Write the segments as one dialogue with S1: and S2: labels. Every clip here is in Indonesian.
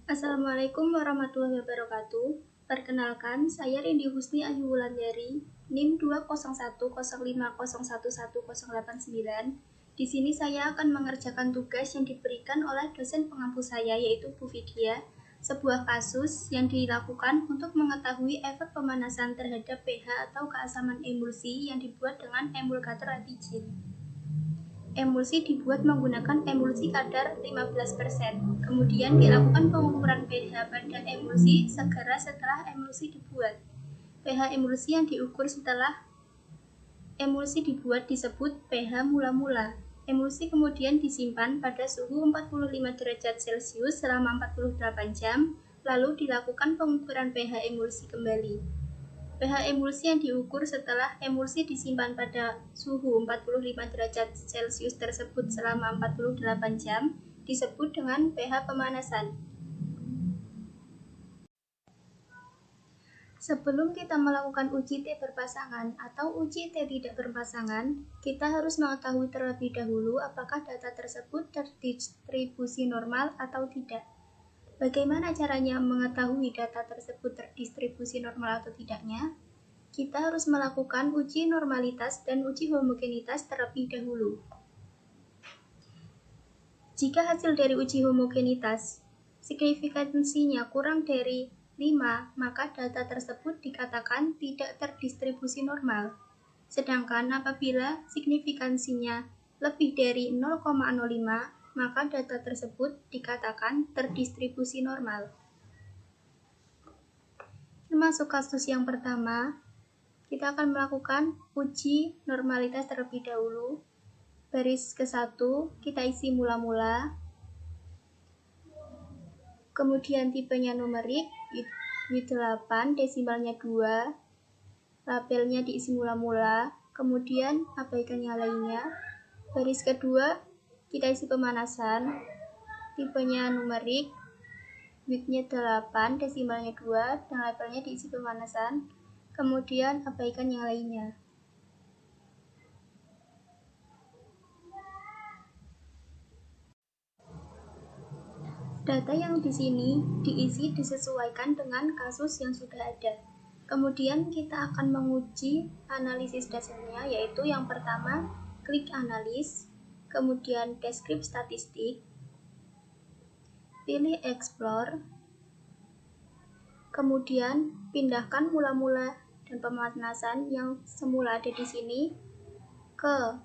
S1: Assalamualaikum warahmatullahi wabarakatuh. Perkenalkan, saya Rindi Husni Ayu Wulandari, NIM 20105011089. Di sini saya akan mengerjakan tugas yang diberikan oleh dosen pengampu saya, yaitu Bu Vidya, sebuah kasus yang dilakukan untuk mengetahui efek pemanasan terhadap pH atau keasaman emulsi yang dibuat dengan emulgator retigin. Emulsi dibuat menggunakan emulsi kadar 15%. Kemudian dilakukan pengukuran pH pada emulsi segera setelah emulsi dibuat. pH emulsi yang diukur setelah emulsi dibuat disebut pH mula-mula. Emulsi kemudian disimpan pada suhu 45 derajat Celcius selama 48 jam, lalu dilakukan pengukuran pH emulsi kembali. pH emulsi yang diukur setelah emulsi disimpan pada suhu 45 derajat Celcius tersebut selama 48 jam disebut dengan pH pemanasan. Sebelum kita melakukan uji T berpasangan atau uji T tidak berpasangan, kita harus mengetahui terlebih dahulu apakah data tersebut terdistribusi normal atau tidak. Bagaimana caranya mengetahui data tersebut terdistribusi normal atau tidaknya? Kita harus melakukan uji normalitas dan uji homogenitas terlebih dahulu. Jika hasil dari uji homogenitas signifikansinya kurang dari 5, maka data tersebut dikatakan tidak terdistribusi normal. Sedangkan apabila signifikansinya lebih dari 0,05, maka data tersebut dikatakan terdistribusi normal. Masuk kasus yang pertama, kita akan melakukan uji normalitas terlebih dahulu. Baris ke-1 kita isi mula-mula. Kemudian tipenya numerik, W8, desimalnya 2. Labelnya diisi mula-mula. Kemudian abaikan yang lainnya. Baris kedua kita isi pemanasan. Tipenya numerik, widthnya 8, desimalnya 2, dan labelnya diisi pemanasan. Kemudian abaikan yang lainnya. Data yang di sini diisi disesuaikan dengan kasus yang sudah ada. Kemudian kita akan menguji analisis dasarnya, yaitu yang pertama, klik analis, kemudian deskripsi statistik, pilih explore, kemudian pindahkan mula-mula dan pemanasan yang semula ada di sini ke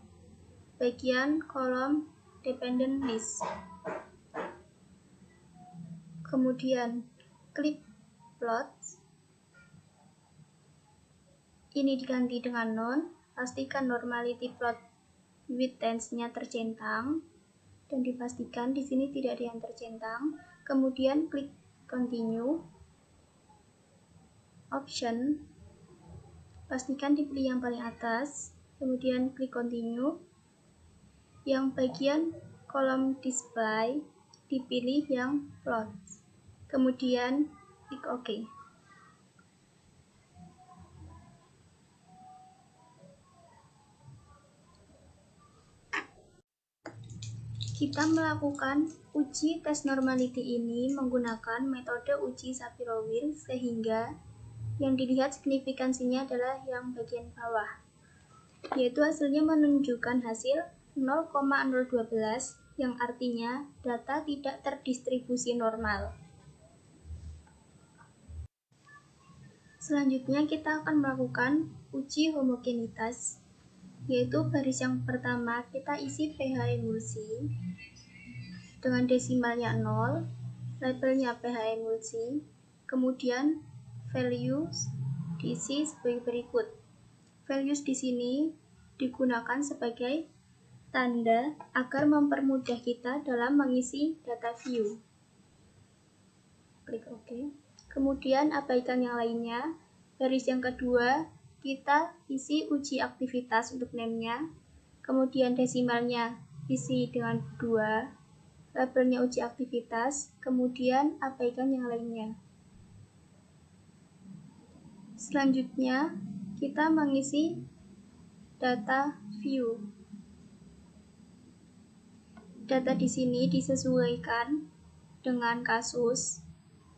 S1: bagian kolom dependent list. Kemudian klik plot. Ini diganti dengan none. Pastikan normality plot with tensnya tercentang dan dipastikan di sini tidak ada yang tercentang. Kemudian klik continue. Option. Pastikan dipilih yang paling atas. Kemudian klik continue. Yang bagian kolom display dipilih yang plot. Kemudian klik OK. Kita melakukan uji tes normality ini menggunakan metode uji Shapiro-Wilk, sehingga yang dilihat signifikansinya adalah yang bagian bawah, yaitu hasilnya menunjukkan hasil 0,012, yang artinya data tidak terdistribusi normal. Selanjutnya kita akan melakukan uji homogenitas, yaitu baris yang pertama kita isi pH emulsi dengan desimalnya 0, labelnya pH emulsi, kemudian values diisi sebagai berikut. Values di sini digunakan sebagai tanda agar mempermudah kita dalam mengisi data view. Klik OK. Kemudian abaikan yang lainnya. Baris yang kedua kita isi uji aktivitas untuk name-nya. Kemudian desimalnya isi dengan 2, labelnya uji aktivitas, kemudian abaikan yang lainnya. Selanjutnya kita mengisi data view. Data di sini disesuaikan dengan kasus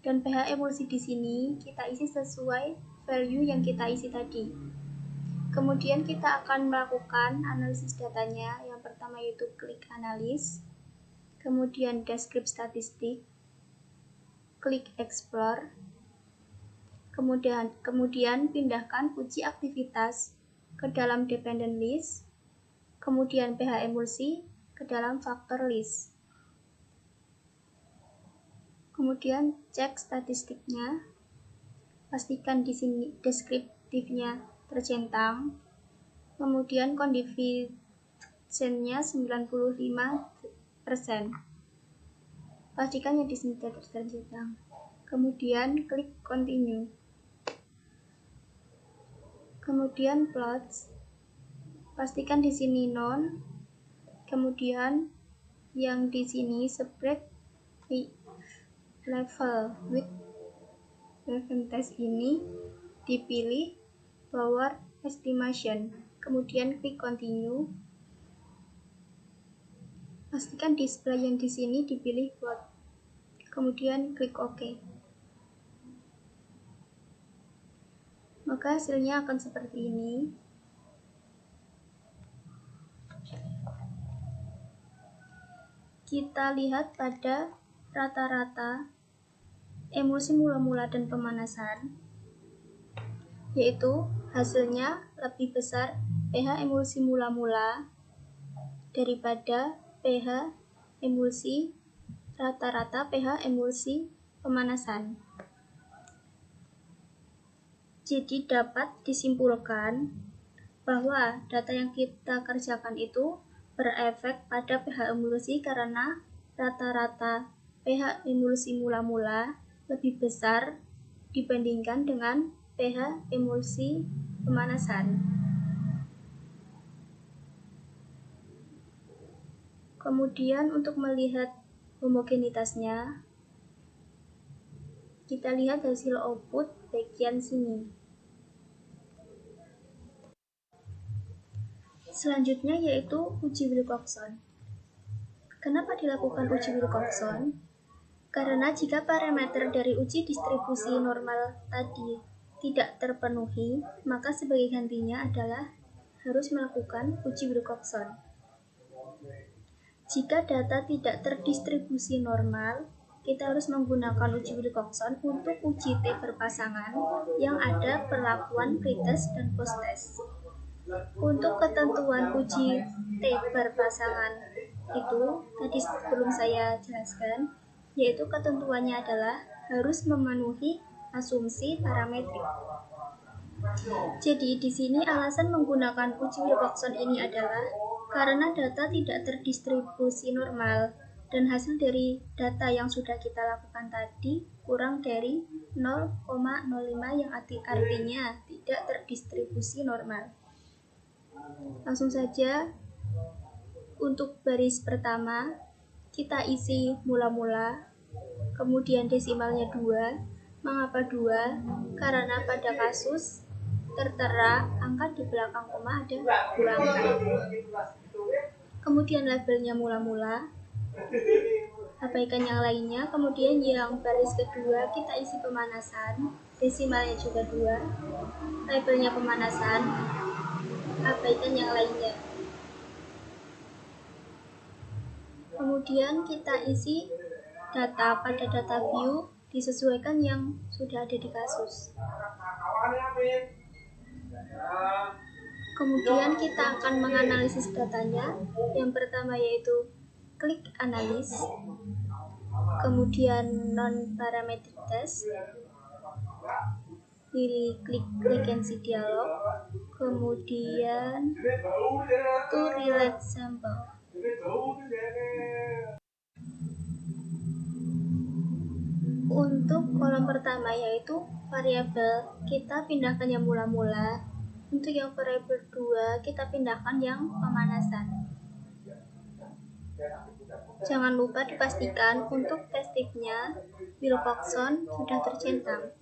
S1: Dan pH emulsi di sini kita isi sesuai value yang kita isi tadi. Kemudian kita akan melakukan analisis datanya. Yang pertama yaitu klik analis, kemudian descript statistik, klik explore, kemudian pindahkan uji aktivitas ke dalam dependent list, kemudian pH emulsi ke dalam factor list. Kemudian cek statistiknya, pastikan di sini deskriptifnya tercentang, kemudian condivisionnya 95%. Pastikan yang di sini tercentang. Kemudian klik continue. Kemudian plots, pastikan di sini none. Kemudian yang di sini spread level with test ini dipilih power estimation, kemudian klik continue. Pastikan display yang di sini dipilih plot, kemudian klik OK. Maka hasilnya akan seperti ini. Kita lihat pada rata-rata emulsi mula-mula dan pemanasan, yaitu hasilnya lebih besar pH emulsi mula-mula daripada pH emulsi rata-rata pH emulsi pemanasan. Jadi dapat disimpulkan bahwa data yang kita kerjakan itu berefek pada pH emulsi karena rata-rata pH emulsi mula-mula lebih besar dibandingkan dengan pH emulsi pemanasan. Kemudian untuk melihat homogenitasnya, kita lihat hasil output bagian sini. Selanjutnya yaitu uji Wilcoxon. Kenapa dilakukan uji Wilcoxon? Karena jika parameter dari uji distribusi normal tadi tidak terpenuhi, maka sebagai gantinya adalah harus melakukan uji Wilcoxon. Jika data tidak terdistribusi normal, kita harus menggunakan uji Wilcoxon untuk uji T berpasangan yang ada perlakuan pretest dan posttest. Untuk ketentuan uji T berpasangan itu tadi sebelum saya jelaskan, yaitu ketentuannya adalah harus memenuhi asumsi parametrik. Jadi di sini alasan menggunakan uji Wilcoxon ini adalah karena data tidak terdistribusi normal dan hasil dari data yang sudah kita lakukan tadi kurang dari 0,05 yang artinya tidak terdistribusi normal. Langsung saja untuk baris pertama kita isi mula-mula, kemudian desimalnya 2. Mengapa 2? Karena pada kasus tertera angka di belakang koma ada 2 angka. Kemudian labelnya mula-mula, abaikan yang lainnya. Kemudian yang baris kedua kita isi pemanasan, desimalnya juga 2. Labelnya pemanasan, abaikan yang lainnya. Kemudian kita isi data pada data view disesuaikan yang sudah ada di kasus. Kemudian kita akan menganalisis datanya. Yang pertama yaitu klik analis, kemudian non-parametric test, pilih klik frequency dialog, kemudian to relate sample. Untuk kolom pertama yaitu variabel, kita pindahkan yang mula-mula. Untuk yang variabel 2 kita pindahkan yang pemanasan. Jangan lupa dipastikan untuk testifnya Wilcoxon sudah tercentang.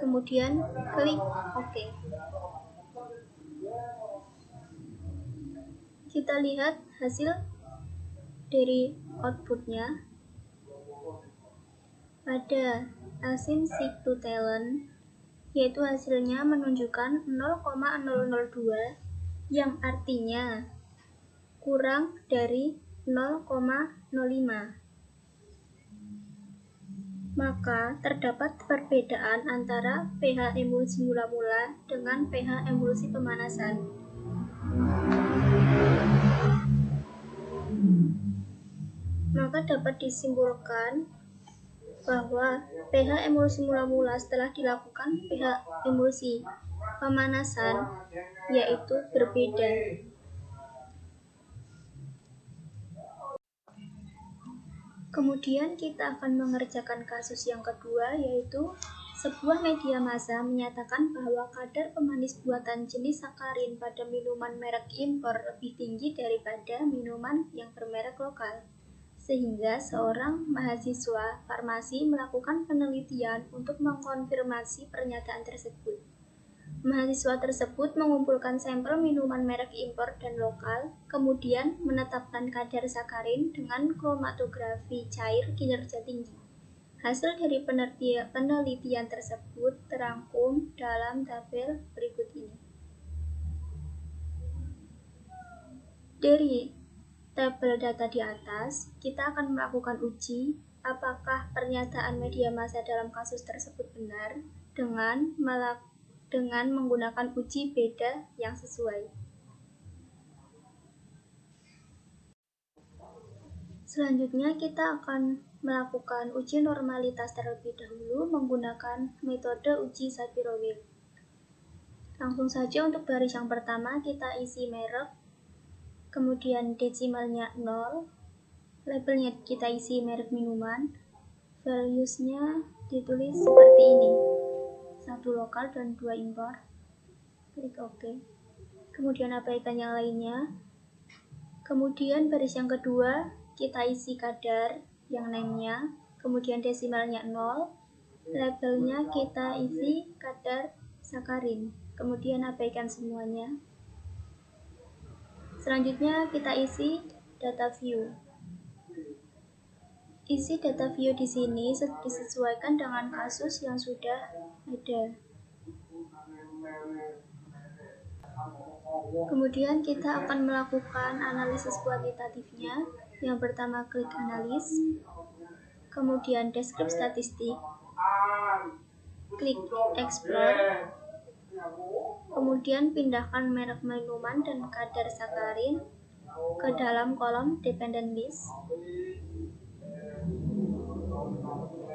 S1: Kemudian klik OK. Kita lihat hasil dari outputnya. Pada asin sigtutalent, yaitu hasilnya menunjukkan 0,002 yang artinya kurang dari 0,05. Maka terdapat perbedaan antara pH emulsi mula-mula dengan pH emulsi pemanasan. Maka dapat disimpulkan bahwa pH emulsi mula-mula setelah dilakukan pH emulsi pemanasan yaitu berbeda. Kemudian kita akan mengerjakan kasus yang kedua, yaitu sebuah media massa menyatakan bahwa kadar pemanis buatan jenis sakarin pada minuman merek impor lebih tinggi daripada minuman yang bermerek lokal. Sehingga seorang mahasiswa farmasi melakukan penelitian untuk mengkonfirmasi pernyataan tersebut. Mahasiswa tersebut mengumpulkan sampel minuman merek impor dan lokal, kemudian menetapkan kadar sakarin dengan kromatografi cair kinerja tinggi. Hasil dari penelitian tersebut terangkum dalam tabel berikut ini. Dari tabel data di atas, kita akan melakukan uji apakah pernyataan media massa dalam kasus tersebut benar dengan menggunakan uji beda yang sesuai. Selanjutnya kita akan melakukan uji normalitas terlebih dahulu menggunakan metode uji Shapiro-Wilk. Langsung saja untuk baris yang pertama kita isi merek, kemudian desimalnya 0, labelnya kita isi merek minuman, values-nya ditulis seperti ini. 1 lokal dan 2 impor. Klik OK. Kemudian abaikan yang lainnya. Kemudian baris yang kedua kita isi kadar yang name-nya, kemudian desimalnya 0, labelnya kita isi kadar sakarin, kemudian abaikan semuanya. Selanjutnya kita isi data view. Isi data view di sini disesuaikan dengan kasus yang sudah ada. Kemudian kita akan melakukan analisis kuantitatifnya. Yang pertama klik analis, kemudian deskrip statistik, klik explore, kemudian pindahkan merek minuman dan kadar sakarin ke dalam kolom dependent list.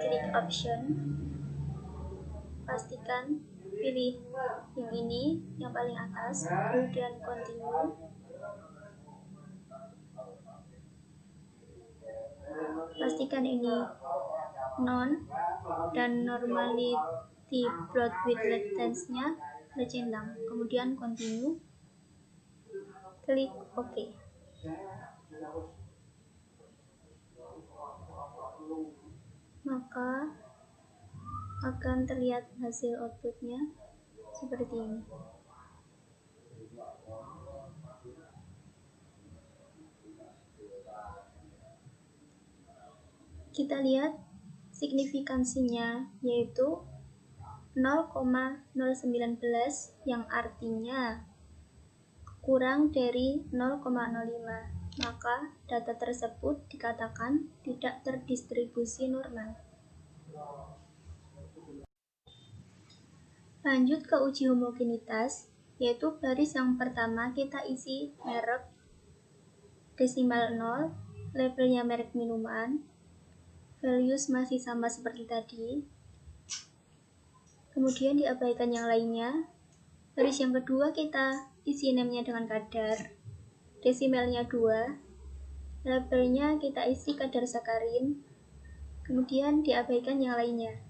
S1: Klik option, pastikan pilih yang ini, yang paling atas, kemudian continue. Pastikan ini non dan normality plot with latence-nya tercentang, kemudian continue. Klik OK. Maka akan terlihat hasil outputnya seperti ini. Kita lihat signifikansinya yaitu 0,019 yang artinya kurang dari 0,05. Maka data tersebut dikatakan tidak terdistribusi normal. Lanjut ke uji homogenitas, yaitu baris yang pertama kita isi merek, desimal 0, labelnya merek minuman, values masih sama seperti tadi, kemudian diabaikan yang lainnya. Baris yang kedua kita isi name-nya dengan kadar, desimalnya 2, labelnya kita isi kadar sakarin, kemudian diabaikan yang lainnya.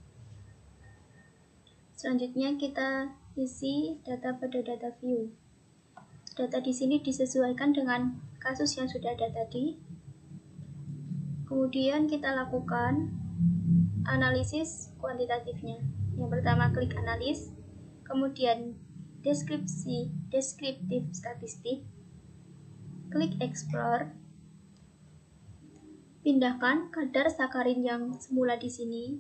S1: Selanjutnya kita isi data pada data view. Data di sini disesuaikan dengan kasus yang sudah ada tadi. Kemudian kita lakukan analisis kuantitatifnya. Yang pertama klik analis, kemudian deskriptif statistik, klik explore, pindahkan kadar sakarin yang semula di sini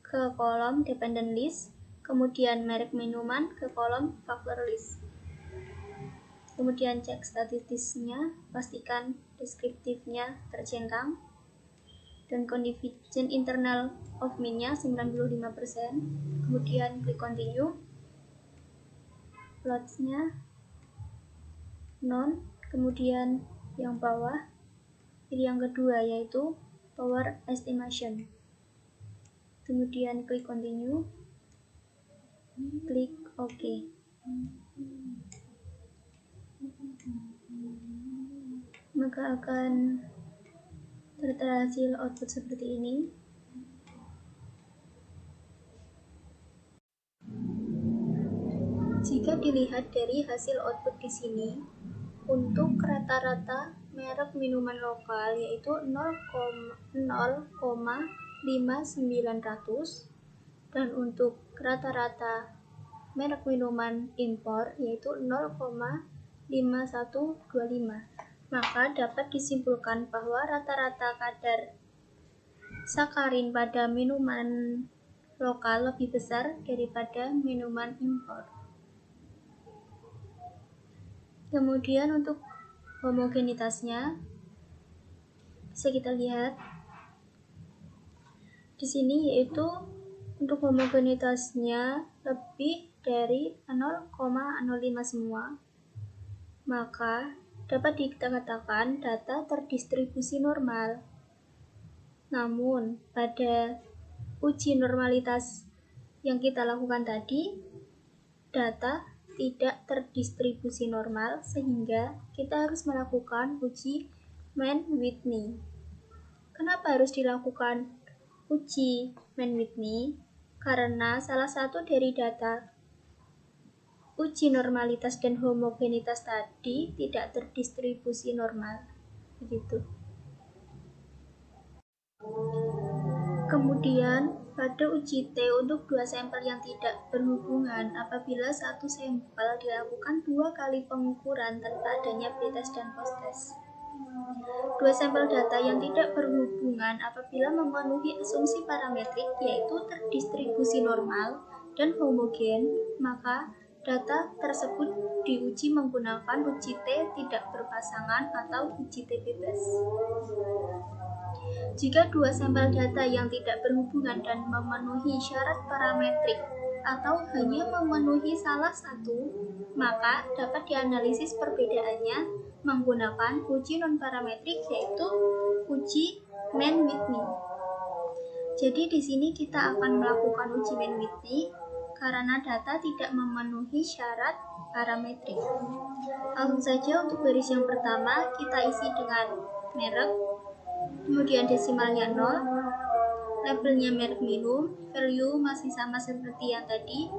S1: ke kolom dependent list, kemudian merek minuman ke kolom factor list. Kemudian cek statistiknya, pastikan deskriptifnya tercentang, dan condition internal of min-nya 95%. Kemudian klik continue, plots-nya none, kemudian yang bawah, pilih yang kedua yaitu power estimation. Kemudian klik continue, klik OK. Maka akan tertera hasil output seperti ini. Jika dilihat dari hasil output di sini, untuk rata-rata merek minuman lokal yaitu 0,5900, dan untuk rata-rata merek minuman impor yaitu 0,5125. Maka dapat disimpulkan bahwa rata-rata kadar sakarin pada minuman lokal lebih besar daripada minuman impor. Kemudian untuk homogenitasnya bisa kita lihat di sini, yaitu untuk homogenitasnya lebih dari 0,05 semua. Maka dapat dikatakan data terdistribusi normal. Namun, pada uji normalitas yang kita lakukan tadi, data tidak terdistribusi normal, sehingga kita harus melakukan uji Mann-Whitney. Kenapa harus dilakukan uji Mann-Whitney? Karena salah satu dari data uji normalitas dan homogenitas tadi tidak terdistribusi normal. Begitu. Kemudian pada uji T untuk dua sampel yang tidak berhubungan, apabila satu sampel dilakukan 2 kali pengukuran tanpa adanya pretest dan posttest. Dua sampel data yang tidak berhubungan apabila memenuhi asumsi parametrik, yaitu terdistribusi normal dan homogen, maka data tersebut diuji menggunakan uji T tidak berpasangan atau uji T bebas. Jika dua sampel data yang tidak berhubungan dan memenuhi syarat parametrik atau hanya memenuhi salah satu, maka dapat dianalisis perbedaannya menggunakan uji non-parametrik, yaitu uji Mann-Whitney. Jadi di sini kita akan melakukan uji Mann-Whitney karena data tidak memenuhi syarat parametrik. Langsung saja untuk baris yang pertama kita isi dengan merek, kemudian desimalnya 0, labelnya merek minum, value masih sama seperti yang tadi,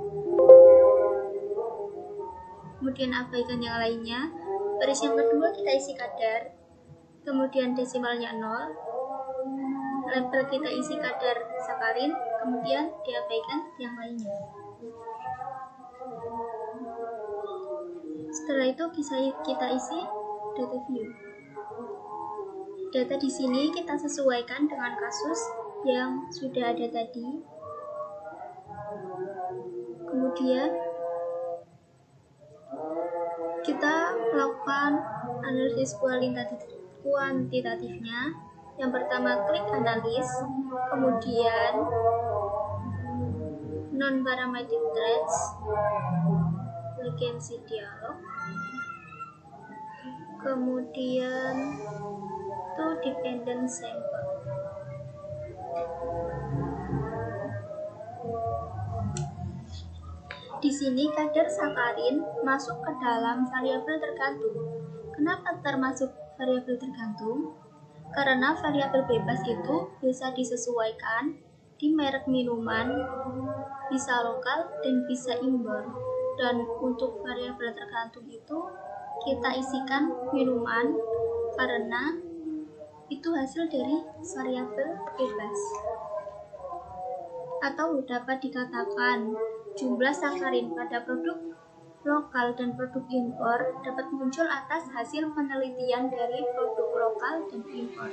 S1: kemudian abaikan yang lainnya. Baris yang kedua kita isi kadar, kemudian desimalnya 0, label kita isi kadar sakarin, kemudian diabaikan yang lainnya. Setelah itu kita isi data view. Data di sini kita sesuaikan dengan kasus yang sudah ada tadi. Kemudian kita melakukan analisis kuantitatifnya. Yang pertama klik analis, kemudian non-parametric traits, latency dialog, kemudian to dependent sample. Di sini kadar sakarin masuk ke dalam variabel tergantung. Kenapa termasuk variabel tergantung? Karena variabel bebas itu bisa disesuaikan di merek minuman, bisa lokal dan bisa impor. Dan untuk variabel tergantung itu kita isikan minuman karena itu hasil dari variabel bebas. Atau dapat dikatakan jumlah sakarin pada produk lokal dan produk impor dapat muncul atas hasil penelitian dari produk lokal dan impor.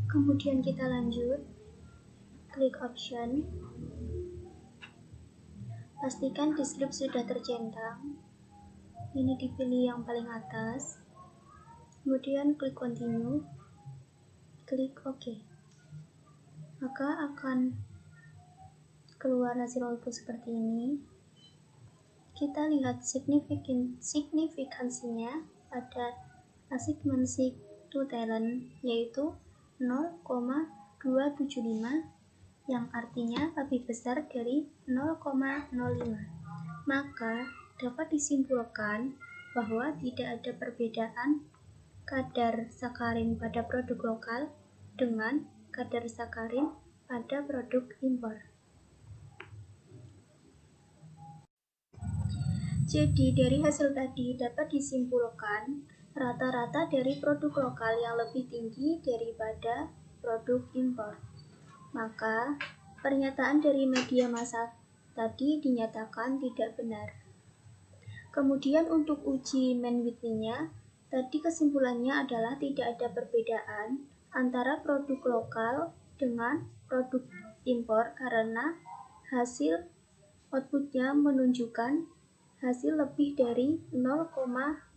S1: Kemudian kita lanjut. klik option. Pastikan di slip sudah tercentang. Ini dipilih yang paling atas. Kemudian klik continue. Klik OK. Maka akan keluar hasil output seperti ini. Kita lihat signifikansinya pada assignment to talent, yaitu 0,275, yang artinya lebih besar dari 0,05. Maka dapat disimpulkan bahwa tidak ada perbedaan kadar sakarin pada produk lokal dengan kadar sakarin pada produk impor. Jadi dari hasil tadi dapat disimpulkan rata-rata dari produk lokal yang lebih tinggi daripada produk impor. Maka pernyataan dari media massa tadi dinyatakan tidak benar. Kemudian untuk uji Mann-Whitney-nya, tadi kesimpulannya adalah tidak ada perbedaan antara produk lokal dengan produk impor karena hasil outputnya menunjukkan hasil lebih dari 0,05.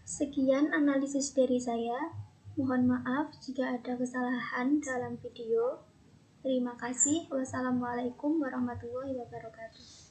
S1: Sekian analisis dari saya. Mohon maaf jika ada kesalahan dalam video. Terima kasih. Wassalamualaikum warahmatullahi wabarakatuh.